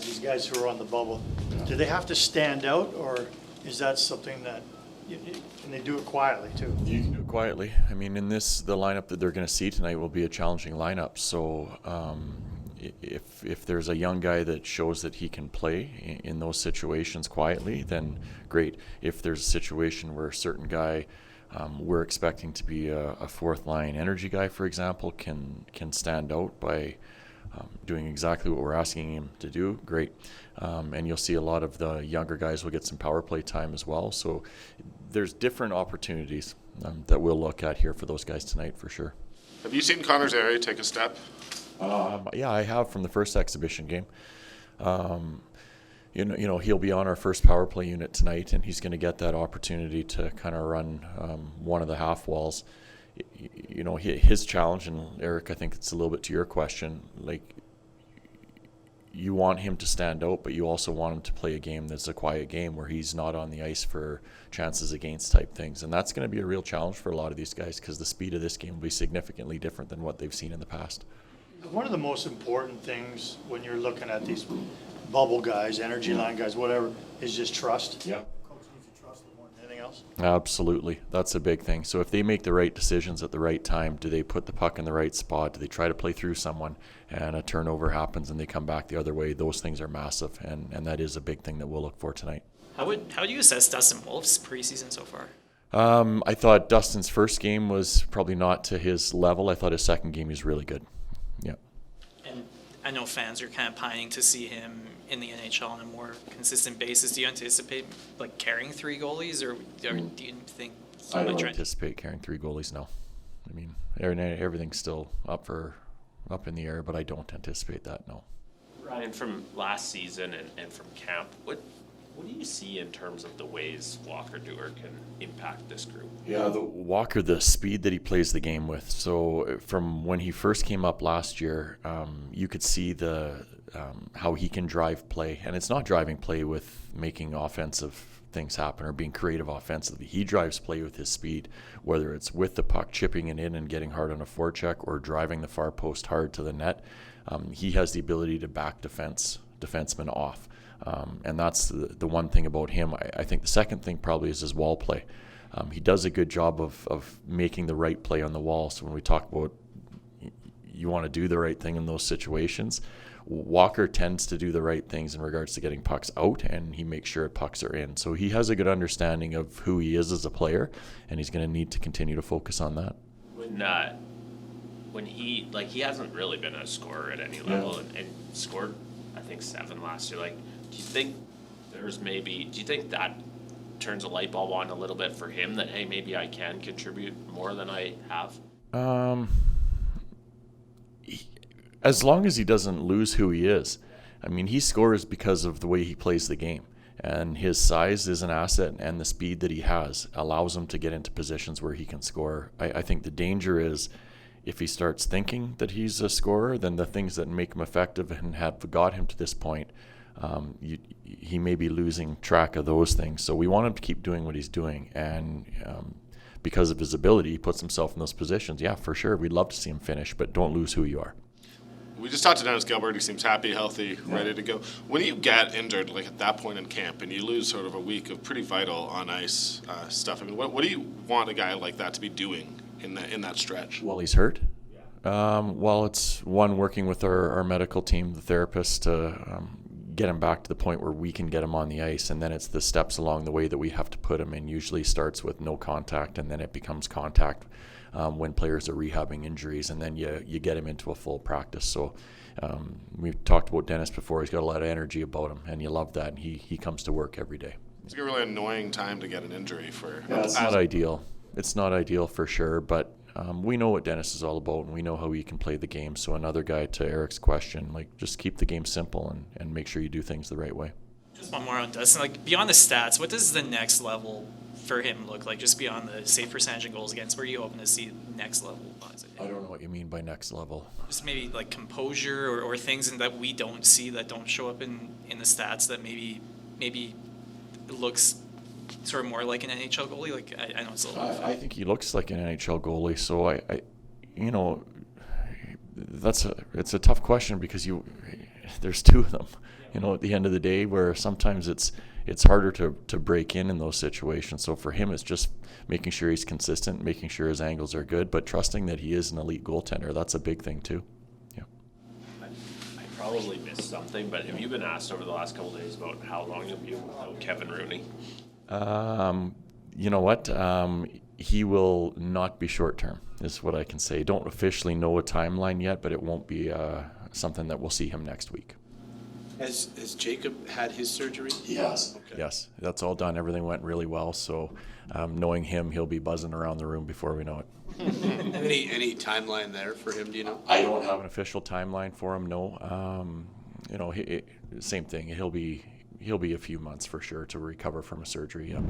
These guys who are on the bubble, do they have to stand out, or is that something that, can they do it quietly too? You can do it quietly. I mean, the lineup that they're going to see tonight will be a challenging lineup. So if there's a young guy that shows that he can play in those situations quietly, then great. If there's a situation where a certain guy we're expecting to be a fourth line energy guy, for example, can stand out by doing exactly what we're asking him to do, great. And you'll see a lot of the younger guys will get some power play time as well. So there's different opportunities that we'll look at here for those guys tonight for sure. Have you seen Connor Zary take a step? Yeah, I have from the first exhibition game. He'll be on our first power play unit tonight, and he's going to get that opportunity to kind of run one of the half walls. His challenge, and Eric, I think it's a little bit to your question, like you want him to stand out, but you also want him to play a game that's a quiet game where he's not on the ice for chances against type things. And that's going to be a real challenge for a lot of these guys because the speed of this game will be significantly different than what they've seen in the past. One of the most important things when you're looking at these bubble guys, energy line guys, whatever, is just trust. Yeah. Coach needs to trust them more than anything else. Absolutely. That's a big thing. So if they make the right decisions at the right time, do they put the puck in the right spot? Do they try to play through someone and a turnover happens and they come back the other way? Those things are massive, and that is a big thing that we'll look for tonight. How do you assess Dustin Wolf's preseason so far? I thought Dustin's first game was probably not to his level. I thought his second game was really good. Yeah. And I know fans are kind of pining to see him in the NHL on a more consistent basis. Do you anticipate carrying three goalies, or do you think I don't anticipate carrying three goalies? No. I mean, everything's still up in the air, but I don't anticipate that. No. Ryan, from last season and from camp, what do you see in terms of the ways Walker Duehr can impact this group? Yeah, Walker, the speed that he plays the game with. So from when he first came up last year, you could see how he can drive play. And it's not driving play with making offensive things happen or being creative offensively. He drives play with his speed, whether it's with the puck, chipping it in and getting hard on a forecheck, or driving the far post hard to the net. He has the ability to back defensemen off. And that's the one thing about him. I think the second thing probably is his wall play. He does a good job of making the right play on the wall. So when we talk about you want to do the right thing in those situations, Walker tends to do the right things in regards to getting pucks out, and he makes sure pucks are in. So he has a good understanding of who he is as a player, and he's going to need to continue to focus on that. When he hasn't really been a scorer at any level, and scored I think 7 last year. Do you think that turns a light bulb on a little bit for him that, hey, maybe I can contribute more than I have? As long as he doesn't lose who he is. I mean, he scores because of the way he plays the game. And his size is an asset, and the speed that he has allows him to get into positions where he can score. I think the danger is if he starts thinking that he's a scorer, then the things that make him effective and have got him to this point, he may be losing track of those things. So we want him to keep doing what he's doing. And because of his ability, he puts himself in those positions. Yeah, for sure. We'd love to see him finish, but don't lose who you are. We just talked to Dennis Gilbert. He seems happy, healthy, ready to go. When you get injured, at that point in camp, and you lose sort of a week of pretty vital on-ice stuff, I mean, what do you want a guy like that to be doing in that stretch? Well, he's hurt. Well, it's working with our medical team, the therapist, to get him back to the point where we can get him on the ice, and then it's the steps along the way that we have to put him in. Usually starts with no contact, and then it becomes contact when players are rehabbing injuries, and then you get him into a full practice. So we've talked about Dennis before. He's got a lot of energy about him, and you love that, and he comes to work every day. It's a really annoying time to get an injury for. Yeah, it's not ideal. It's not ideal for sure, but we know what Dennis is all about, and we know how he can play the game. So another guy, to Eric's question, just keep the game simple and make sure you do things the right way. Just one more on Dustin. Beyond the stats, what does the next level for him look like? Just beyond the save percentage and goals against, where are you hoping to see next level? I don't know what you mean by next level. Just maybe composure or things that we don't see, that don't show up in the stats, that maybe it looks sort of more like an NHL goalie. I know it's a little. I think he looks like an NHL goalie. So it's a tough question because there's two of them, at the end of the day, where sometimes it's harder to break in those situations. So for him, it's just making sure he's consistent, making sure his angles are good, but trusting that he is an elite goaltender. That's a big thing too. Yeah. I probably missed something, but have you been asked over the last couple of days about how long you'll be without Kevin Rooney? You know what? He will not be short term, is what I can say. Don't officially know a timeline yet, but it won't be something that we'll see him next week. Has Jacob had his surgery? Yes. Okay. Yes, that's all done. Everything went really well. So knowing him, he'll be buzzing around the room before we know it. Any timeline there for him, do you know? I don't have an official timeline for him, no. Same thing. He'll be a few months for sure to recover from a surgery. Yeah.